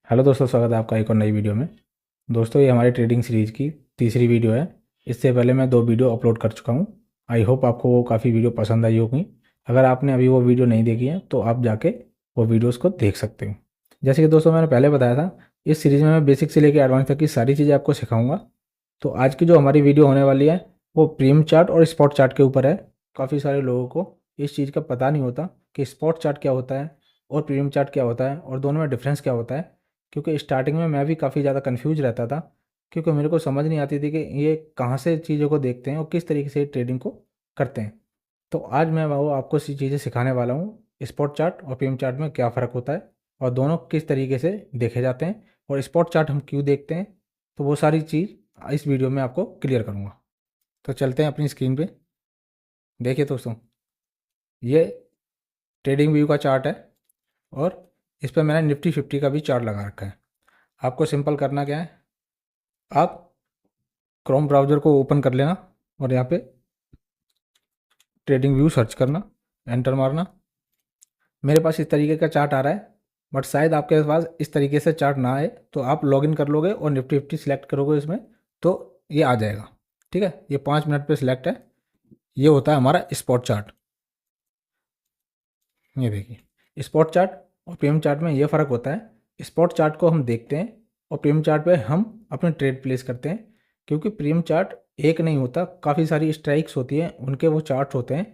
Hello दोस्तों, स्वागत है आपका एक और नई वीडियो में। दोस्तों, ये हमारी ट्रेडिंग सीरीज़ की तीसरी वीडियो है। इससे पहले मैं 2 वीडियो अपलोड कर चुका हूँ। आई होप आपको वो काफ़ी वीडियो पसंद आई होगी। अगर आपने अभी वो वीडियो नहीं देखी है तो आप जाके वो वीडियोस को देख सकते हो। जैसे कि दोस्तों मैंने पहले बताया था, इस सीरीज़ में मैं बेसिक से लेकर एडवांस तक की सारी चीज़ें आपको सिखाऊंगा। तो आज की जो हमारी वीडियो होने वाली है वो प्रीमियम चार्ट और स्पॉट चार्ट के ऊपर है। काफ़ी सारे लोगों को इस चीज़ का पता नहीं होता कि स्पॉट चार्ट क्या होता है और प्रीमियम चार्ट क्या होता है और दोनों में डिफरेंस क्या होता है। क्योंकि स्टार्टिंग में मैं भी काफ़ी ज़्यादा कंफ्यूज रहता था, क्योंकि मेरे को समझ नहीं आती थी कि ये कहाँ से चीज़ों को देखते हैं और किस तरीके से ट्रेडिंग को करते हैं। तो आज मैं वो आपको सी चीज़ें सिखाने वाला हूँ, स्पॉट चार्ट और पीएम चार्ट में क्या फ़र्क होता है और दोनों किस तरीके से देखे जाते हैं और स्पॉट चार्ट हम क्यों देखते हैं। तो वो सारी चीज़ इस वीडियो में आपको क्लियर करूँगा। तो चलते हैं अपनी स्क्रीन पे। देखिए दोस्तों, ये ट्रेडिंग व्यू का चार्ट है और इस पर मैंने निफ्टी 50 का भी चार्ट लगा रखा है। आपको सिंपल करना क्या है, आप क्रोम ब्राउज़र को ओपन कर लेना और यहाँ पे ट्रेडिंग व्यू सर्च करना, एंटर मारना। मेरे पास इस तरीके का चार्ट आ रहा है, बट शायद आपके पास इस तरीके से चार्ट ना आए तो आप लॉगिन कर लोगे और निफ्टी 50 सिलेक्ट करोगे इसमें, तो ये आ जाएगा। ठीक है, ये 5 मिनट पे सिलेक्ट है। ये होता है हमारा स्पॉट चार्ट। ये देखिए, स्पॉट चार्ट और पीएम चार्ट में ये फ़र्क होता है। स्पॉट चार्ट को हम देखते हैं और पीएम चार्ट पे हम अपने ट्रेड प्लेस करते हैं। क्योंकि प्रीमियम चार्ट एक नहीं होता, काफ़ी सारी स्ट्राइक्स होती हैं, उनके वो चार्ट होते हैं।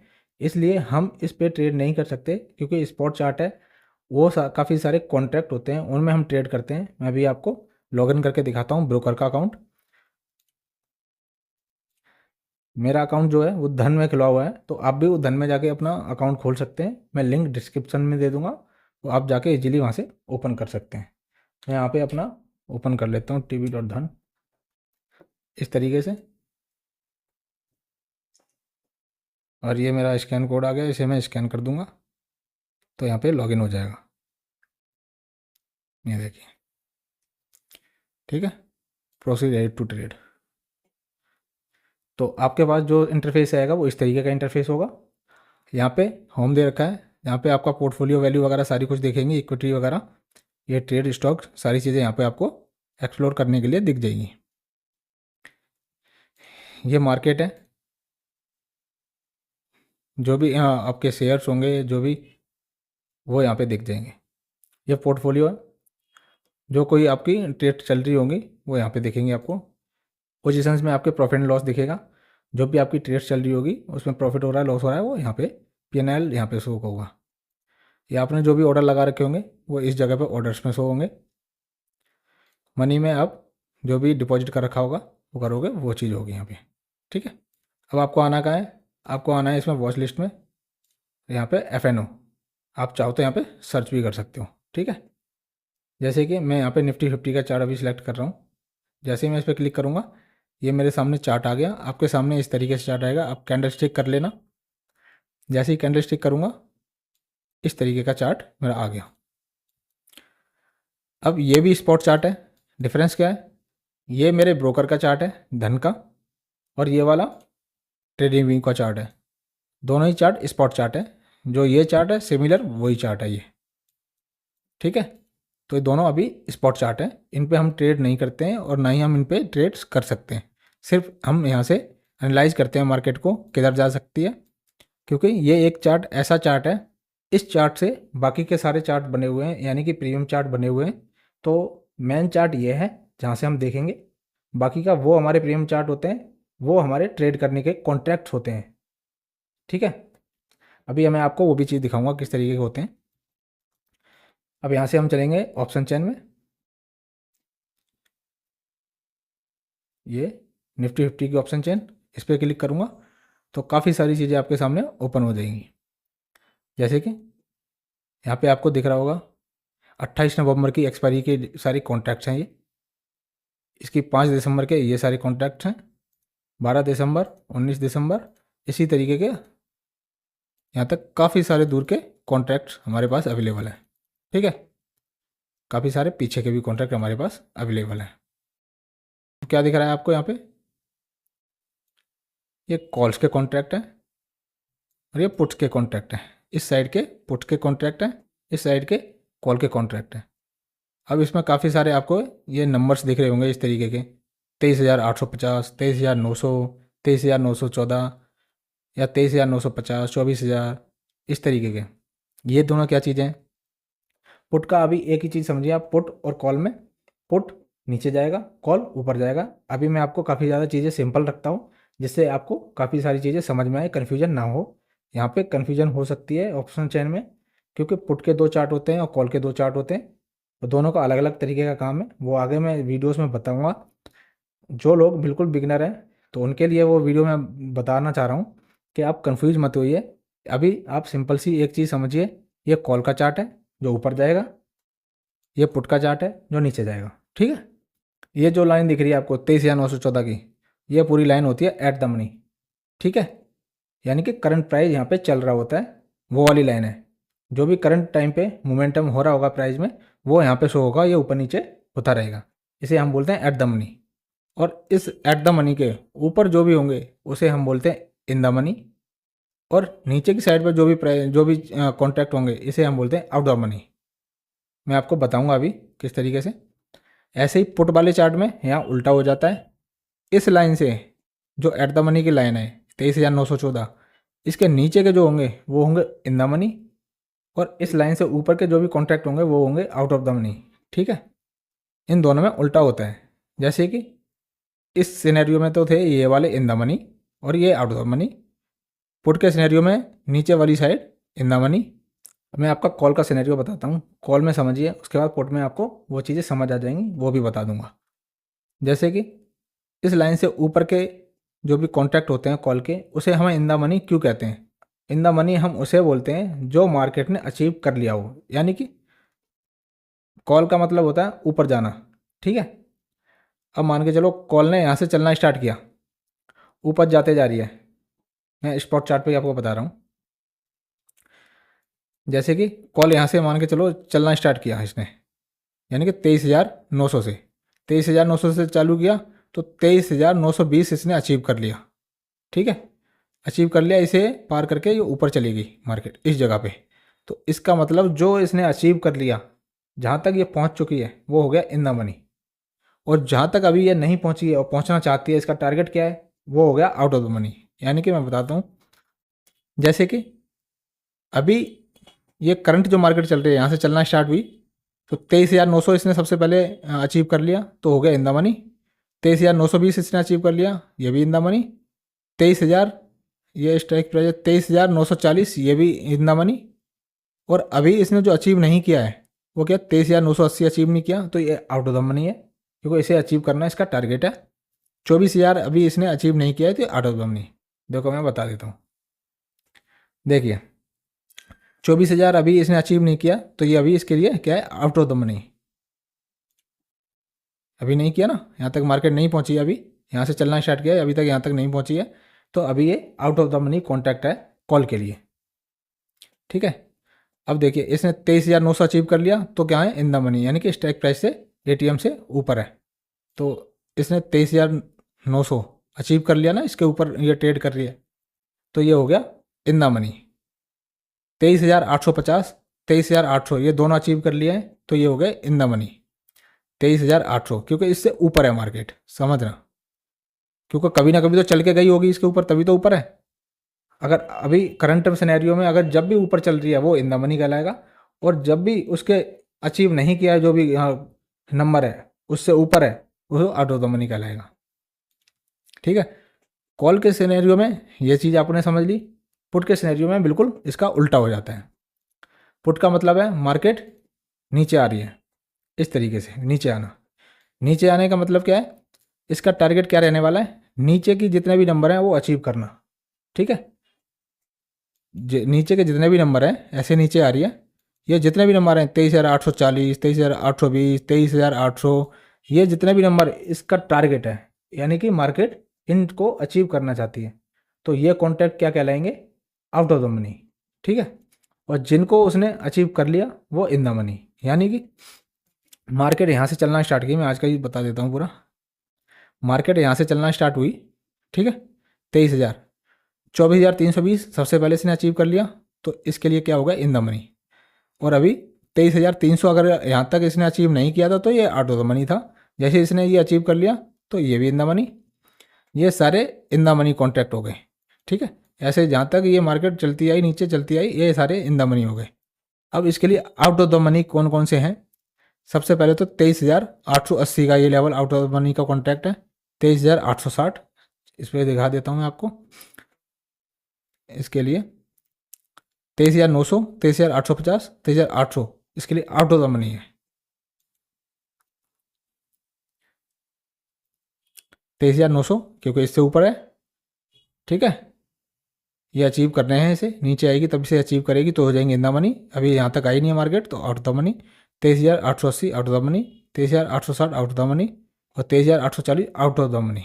इसलिए हम इस पे ट्रेड नहीं कर सकते। क्योंकि स्पॉट चार्ट है वो काफ़ी सारे कॉन्ट्रैक्ट होते हैं, उनमें हम ट्रेड करते हैं। मैं भी आपको लॉगिन करके दिखाता हूँ ब्रोकर का अकाउंट। मेरा अकाउंट जो है वो धन में खुला हुआ है, तो आप भी वो धन में जाके अपना अकाउंट खोल सकते हैं। मैं लिंक डिस्क्रिप्शन में दे दूंगा, तो आप जाके इजीली वहाँ से ओपन कर सकते हैं। मैं यहाँ पे अपना ओपन कर लेता हूँ tv.dhan इस तरीके से। और ये मेरा स्कैन कोड आ गया, इसे मैं स्कैन कर दूंगा तो यहाँ पे लॉगिन हो जाएगा। ये देखिए, ठीक है, प्रोसीड एडिट टू ट्रेड। तो आपके पास जो इंटरफेस आएगा वो इस तरीके का इंटरफेस होगा। यहाँ पे होम दे रखा है, यहाँ पे आपका पोर्टफोलियो वैल्यू वगैरह सारी कुछ देखेंगे, इक्विटी वगैरह, ये ट्रेड स्टॉक, सारी चीज़ें यहाँ पे आपको एक्सप्लोर करने के लिए दिख जाएंगी। ये मार्केट है, जो भी यहाँ आपके शेयर्स होंगे जो भी, वो यहाँ पे दिख जाएंगे। ये पोर्टफोलियो है, जो कोई आपकी ट्रेड चल रही होंगी वो यहाँ पे दिखेंगे आपको। पोजीशंस में आपके प्रॉफिट एंड लॉस दिखेगा, जो भी आपकी ट्रेड चल रही होगी उसमें प्रॉफिट हो रहा है लॉस हो रहा है वो यहाँ पे P&L यहाँ पे शो होगा। या आपने जो भी ऑर्डर लगा रखे होंगे वो इस जगह पे ऑर्डर्स में शो होंगे। मनी में आप जो भी डिपॉजिट कर रखा होगा वो करोगे, वो चीज़ होगी यहाँ पे। ठीक है, अब आपको आना कहाँ है, आपको आना है इसमें वॉच लिस्ट में, यहाँ पे FNO। आप चाहो तो यहाँ पे सर्च भी कर सकते हो। ठीक है, जैसे कि मैं यहाँ पे निफ्टी 50 का चार्ट अभी सिलेक्ट कर रहा हूँ। जैसे ही मैं इस पर क्लिक करूँगा ये मेरे सामने चार्ट आ गया। आपके सामने इस तरीके से चार्ट आएगा, आप कैंडल स्टिक कर लेना। जैसे ही कैंडल स्टिक करूँगा इस तरीके का चार्ट मेरा आ गया। अब ये भी स्पॉट चार्ट है। डिफरेंस क्या है, ये मेरे ब्रोकर का चार्ट है धन का, और ये वाला ट्रेडिंग व्यू का चार्ट है। दोनों ही चार्ट स्पॉट चार्ट है। जो ये चार्ट है सिमिलर वही चार्ट है ये। ठीक है, तो ये दोनों अभी स्पॉट चार्ट है, इन पे हम ट्रेड नहीं करते हैं और ना ही हम इन पे ट्रेड्स कर सकते हैं। सिर्फ हम यहाँ से एनालाइज करते हैं मार्केट को किधर जा सकती है। क्योंकि ये एक चार्ट ऐसा चार्ट है, इस चार्ट से बाकी के सारे चार्ट बने हुए हैं, यानी कि प्रीमियम चार्ट बने हुए हैं। तो मेन चार्ट ये है जहाँ से हम देखेंगे, बाकी का वो हमारे प्रीमियम चार्ट होते हैं, वो हमारे ट्रेड करने के कॉन्ट्रैक्ट्स होते हैं। ठीक है, अभी मैं आपको वो भी चीज़ दिखाऊंगा किस तरीके के होते हैं। अब यहाँ से हम चलेंगे ऑप्शन चेन में। ये निफ्टी 50 की ऑप्शन चेन, इस पर क्लिक करूँगा तो काफ़ी सारी चीज़ें आपके सामने ओपन हो जाएंगी। जैसे कि यहाँ पे आपको दिख रहा होगा 28 नवंबर की एक्सपायरी के सारी कॉन्ट्रैक्ट्स हैं ये। इसकी 5 दिसंबर के ये सारे कॉन्ट्रैक्ट्स हैं, 12 दिसंबर, 19 दिसंबर, इसी तरीके के यहाँ तक काफ़ी सारे दूर के कॉन्ट्रैक्ट्स हमारे पास अवेलेबल हैं। ठीक है, काफ़ी सारे पीछे के भी कॉन्ट्रैक्ट हमारे पास अवेलेबल हैं। तो क्या दिख रहा है आपको यहाँ पे, ये कॉल्स के कॉन्ट्रैक्ट हैं और ये पुट्स के कॉन्ट्रैक्ट हैं। इस साइड के पुट्स के कॉन्ट्रैक्ट हैं, इस साइड के कॉल के कॉन्ट्रैक्ट हैं। अब इसमें काफ़ी सारे आपको ये नंबर्स दिख रहे होंगे इस तरीके के, 23,850, 23,900, 23,914 या 23,950, 24,000, इस तरीके के। ये दोनों क्या चीज़ें हैं? पुट का अभी एक ही चीज़ समझिए आप, पुट और कॉल में, पुट नीचे जाएगा, कॉल ऊपर जाएगा। अभी मैं आपको काफ़ी ज़्यादा चीज़ें सिंपल रखता हूँ जिससे आपको काफ़ी सारी चीज़ें समझ में आए, कन्फ्यूजन ना हो। यहाँ पे कन्फ्यूजन हो सकती है ऑप्शन चेन में, क्योंकि पुट के 2 चार्ट होते हैं और कॉल के 2 चार्ट होते हैं, तो दोनों का अलग अलग तरीके का काम है। वो आगे मैं वीडियोज़ में बताऊँगा। जो लोग बिल्कुल बिगिनर हैं तो उनके लिए वो वीडियो मैं बताना चाह रहा हूँ कि आप कंफ्यूज मत होइए। अभी आप सिंपल सी एक चीज़ समझिए, ये कॉल का चार्ट है जो ऊपर जाएगा, ये पुट का चार्ट है जो नीचे जाएगा। ठीक है, ये जो लाइन दिख रही है आपको 23,914 की, ये पूरी लाइन होती है एट द मनी। ठीक है, यानी कि करंट प्राइस यहाँ पे चल रहा होता है, वो वाली लाइन है। जो भी करंट टाइम पे मोमेंटम हो रहा होगा प्राइस में, वो यहाँ पे शो होगा, ये ऊपर नीचे होता रहेगा। इसे हम बोलते हैं एट द मनी। और इस एट द मनी के ऊपर जो भी होंगे उसे हम बोलते हैं इन द मनी, और नीचे की साइड पर जो भी कॉन्ट्रैक्ट होंगे इसे हम बोलते हैं आउट द मनी। मैं आपको बताऊंगा अभी किस तरीके से। ऐसे ही पुट वाले चार्ट में यहाँ उल्टा हो जाता है। इस लाइन से जो एट द मनी की लाइन है 23,914, इसके नीचे के जो होंगे वो होंगे इन द मनी, और इस लाइन से ऊपर के जो भी कॉन्ट्रैक्ट होंगे वो होंगे आउट ऑफ द मनी। ठीक है, इन दोनों में उल्टा होता है। जैसे कि इस सिनेरियो में तो थे ये वाले इन द मनी और ये आउट ऑफ मनी। पुट के सिनेरियो में नीचे वाली साइड इन द मनी। मैं आपका कॉल का सिनेरियो बताता हूँ, कॉल में समझिए, उसके बाद पुट में आपको वो चीज़ें समझ आ जाएंगी, वो भी बता दूंगा। जैसे कि इस लाइन से ऊपर के जो भी कॉन्ट्रैक्ट होते हैं कॉल के, उसे हम इन द मनी क्यों कहते हैं? इन द मनी हम उसे बोलते हैं जो मार्केट ने अचीव कर लिया हो, यानी कि कॉल का मतलब होता है ऊपर जाना। ठीक है, अब मान के चलो कॉल ने यहाँ से चलना स्टार्ट किया, ऊपर जाते जा रही है। मैं स्पॉट चार्ट पे आपको बता रहा हूँ। जैसे कि कॉल यहाँ से मान के चलो चलना स्टार्ट किया इसने, यानी कि 23,900 से, 23,900 से चालू किया तो 23,920 इसने अचीव कर लिया। ठीक है, अचीव कर लिया, इसे पार करके ये ऊपर चली गई मार्केट इस जगह पे। तो इसका मतलब जो इसने अचीव कर लिया, जहाँ तक ये पहुँच चुकी है वो हो गया इन द मनी, और जहाँ तक अभी ये नहीं पहुँची है और पहुँचना चाहती है, इसका टारगेट क्या है, वो हो गया आउट ऑफ द मनी। यानी कि मैं बताता हूँ, जैसे कि अभी ये करंट जो मार्केट चल रही है यहाँ से चलना स्टार्ट हुई, तो 23,900 इसने सबसे पहले अचीव कर लिया तो हो गया इन द मनी। 23,920 इसने अचीव कर लिया, ये भी इन द मनी। 23,000 ये स्ट्राइक प्राइस है, 23,940 ये भी इन द मनी। और अभी इसने जो अचीव नहीं किया है वो क्या, 23,980 अचीव नहीं किया, तो ये आउट ऑफ द मनी है, क्योंकि इसे अचीव करना इसका टारगेट है। 24,000 अभी इसने अचीव नहीं किया है, तो आउट ऑफ द मनी। देखो मैं बता देता हूँ, देखिए 24,000 अभी इसने अचीव नहीं किया, तो ये अभी इसके लिए क्या है, आउट ऑफ द मनी। अभी नहीं किया ना, यहाँ तक मार्केट नहीं पहुँची है, अभी यहाँ से चलना स्टार्ट किया है, अभी तक यहाँ तक नहीं पहुँची है, तो अभी ये out of the money contract है कॉल के लिए। ठीक है, अब देखिए इसने 23,900 अचीव कर लिया तो क्या है, इन द मनी, यानी कि स्ट्राइक प्राइस से एटीएम से ऊपर है। तो इसने 23,900 अचीव कर लिया ना, इसके ऊपर ये ट्रेड कर रही है, तो ये हो गया इन द मनी। 23,850, 23,800 ये दोनों अचीव कर लिया है, तो ये हो गए इन द मनी 23,800, क्योंकि इससे ऊपर है मार्केट, समझना, क्योंकि कभी ना कभी तो चल के गई होगी इसके ऊपर, तभी तो ऊपर है। अगर अभी करंट सिनेरियो में अगर जब भी ऊपर चल रही है वो इन द मनी कहलाएगा, और जब भी उसके अचीव नहीं किया है जो भी यहाँ नंबर है उससे ऊपर है, वो आउट ऑफ द मनी कहलाएगा। ठीक है, कॉल के सिनेरियो में ये चीज़ आपने समझ ली। पुट के सिनेरियो में बिल्कुल इसका उल्टा हो जाता है। पुट का मतलब है मार्केट नीचे आ रही है, इस तरीके से नीचे आना। नीचे आने का मतलब क्या है, इसका टारगेट क्या रहने वाला है, नीचे की जितने भी नंबर हैं वो अचीव करना। ठीक है, नीचे के जितने भी नंबर हैं ऐसे नीचे आ रही है, ये जितने भी नंबर हैं 23,840, 23,820, 23,800, ये जितने भी नंबर इसका टारगेट है, यानी कि मार्केट इनको अचीव करना चाहती है, तो ये कॉन्ट्रैक्ट क्या कहलाएंगे, आउट ऑफ द मनी। ठीक है, और जिनको उसने अचीव कर लिया वो इन द मनी। यानी कि मार्केट यहाँ से चलना स्टार्ट की, मैं आज का ही बता देता हूँ पूरा। मार्केट यहाँ से चलना स्टार्ट हुई, ठीक है, 23,000, 24,320 सबसे पहले इसने अचीव कर लिया, तो इसके लिए क्या होगा, इन द मनी। और अभी 23,300 अगर यहाँ तक इसने अचीव नहीं किया था तो ये आउट ऑफ द मनी था। जैसे इसने ये अचीव कर लिया तो ये भी इन द मनी, ये सारे इन द मनी कॉन्ट्रैक्ट हो गए। ठीक है, ऐसे जहाँ तक ये मार्केट चलती आई, नीचे चलती आई, ये सारे इन द मनी हो गए। अब इसके लिए आउट ऑफ द मनी कौन कौन से हैं? सबसे पहले तो 23,880 का ये level out of the money का कॉन्ट्रैक्ट है। 23,860 इस पर दिखा देता हूँ मैं आपको। इसके लिए 23,900, 23,850, 23,800 इसके लिए आउट ऑफ द मनी है। 23,900 क्योंकि इससे ऊपर है। ठीक है, ये अचीव करने हैं, इसे नीचे आएगी तब से अचीव करेगी तो हो जाएंगे इन द मनी। अभी यहाँ तक आई नहीं है मार्केट तो out of the money. 23,880 out of the money, 23,860 out of the money और 23,840 आउट ऑफ द मनी।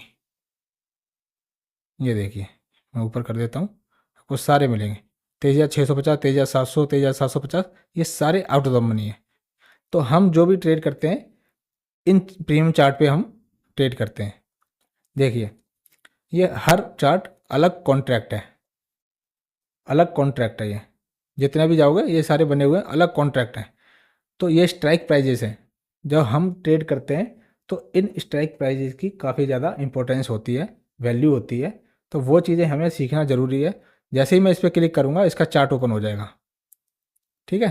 ये देखिए मैं ऊपर कर देता हूँ, आपको सारे मिलेंगे। 23,650, 23,700, 23,750 ये सारे आउट ऑफ द मनी है। तो हम जो भी ट्रेड करते हैं इन प्रीमियम चार्ट पे हम ट्रेड करते हैं। देखिए ये हर चार्ट अलग कॉन्ट्रैक्ट है, अलग कॉन्ट्रैक्ट है। ये जितने भी जाओगे ये सारे बने हुए हैं, अलग कॉन्ट्रैक्ट हैं। तो ये स्ट्राइक प्राइजेस हैं। जब हम ट्रेड करते हैं तो इन स्ट्राइक प्राइजेस की काफ़ी ज़्यादा इंपॉर्टेंस होती है, वैल्यू होती है। तो वो चीज़ें हमें सीखना ज़रूरी है। जैसे ही मैं इस पर क्लिक करूँगा इसका चार्ट ओपन हो जाएगा। ठीक है,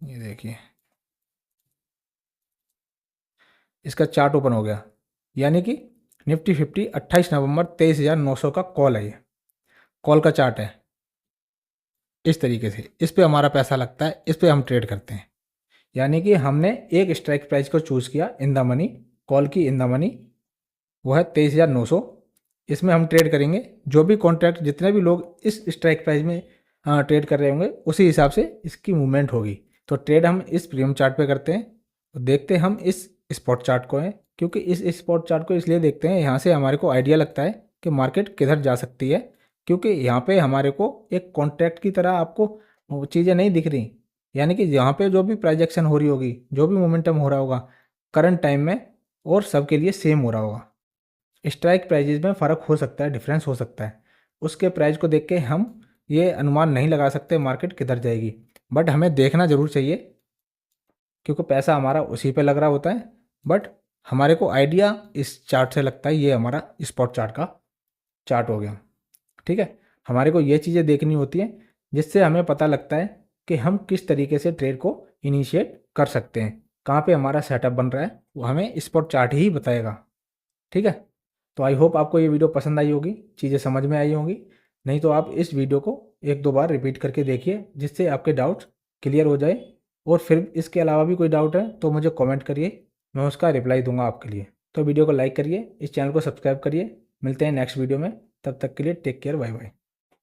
ये देखिए इसका चार्ट ओपन हो गया, यानी कि निफ्टी 50 28 नवंबर 23,900 का कॉल है। ये कॉल का चार्ट है। इस तरीके से इस पे हमारा पैसा लगता है, इस पे हम ट्रेड करते हैं। यानी कि हमने एक स्ट्राइक प्राइस को चूज़ किया इन द मनी, कॉल की इन द मनी, वो है 23,900। इसमें हम ट्रेड करेंगे। जो भी कॉन्ट्रैक्ट जितने भी लोग इस स्ट्राइक प्राइस में ट्रेड कर रहे होंगे उसी हिसाब से इसकी मूवमेंट होगी। तो ट्रेड हम इस प्रीमियम चार्ट पे करते हैं। तो देखते हैं हम इस स्पॉट चार्ट को है, क्योंकि इस स्पॉट चार्ट को इसलिए देखते हैं, यहाँ से हमारे को आइडिया लगता है कि मार्केट किधर जा सकती है। क्योंकि यहाँ पे हमारे को एक कॉन्ट्रैक्ट की तरह आपको चीज़ें नहीं दिख रही, यानी कि यहाँ पे जो भी प्राइजेक्शन हो रही होगी, जो भी मोमेंटम हो रहा होगा करंट टाइम में और सबके लिए सेम हो रहा होगा। स्ट्राइक प्राइजेज में फ़र्क हो सकता है, डिफरेंस हो सकता है। उसके प्राइस को देख के हम ये अनुमान नहीं लगा सकते मार्केट किधर जाएगी, बट हमें देखना ज़रूर चाहिए क्योंकि पैसा हमारा उसी पे लग रहा होता है। बट हमारे को आइडिया इस चार्ट से लगता है, ये हमारा स्पॉट चार्ट का चार्ट हो गया। ठीक है, हमारे को ये चीज़ें देखनी होती हैं जिससे हमें पता लगता है कि हम किस तरीके से ट्रेड को इनिशिएट कर सकते हैं, कहाँ पे हमारा सेटअप बन रहा है, वो हमें स्पॉट चार्ट ही बताएगा। ठीक है, तो आई होप आपको ये वीडियो पसंद आई होगी, चीज़ें समझ में आई होंगी। नहीं तो आप इस वीडियो को एक दो बार रिपीट करके देखिए जिससे आपके डाउट्स क्लियर हो जाए। और फिर इसके अलावा भी कोई डाउट है तो मुझे कमेंट करिए, मैं उसका रिप्लाई दूंगा आपके लिए। तो वीडियो को लाइक करिए, इस चैनल को सब्सक्राइब करिए। मिलते हैं नेक्स्ट वीडियो में, तब तक के लिए टेक केयर, बाय बाय।